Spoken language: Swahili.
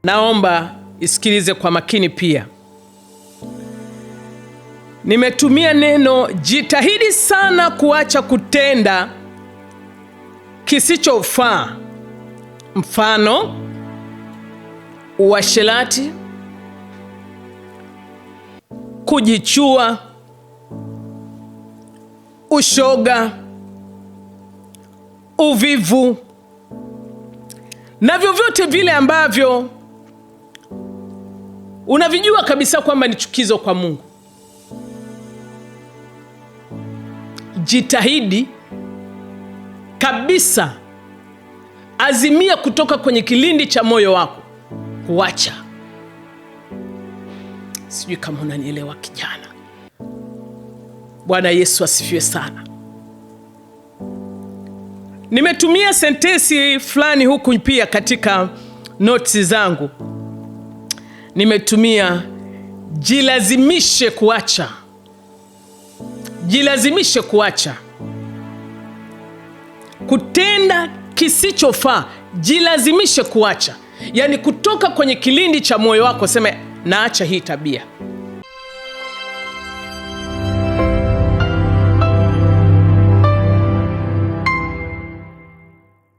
naomba isikilize kwa makini pia. Nimetumia neno jitahidi sana kuacha kutenda kisichofaa. Mfano, uasherati, kujichua, ushoga, uvivu na vyovyote vile ambavyo unavijua kabisa kwamba ni chukizo kwa Mungu. Jitahidi kabisa, azimia kutoka kwenye kilindi cha moyo wako kuacha. Sijui kama unanielewa kijana. Bwana Yesu asifiwe sana. Nimetumia sentensi fulani huku pia katika notes zangu. Nimetumia jilazimishe kuacha. Jilazimishe kuacha kutenda kisichofaa. Jilazimishe kuacha, yaani kutoka kwenye kilindi cha moyo wako sema naacha hii tabia.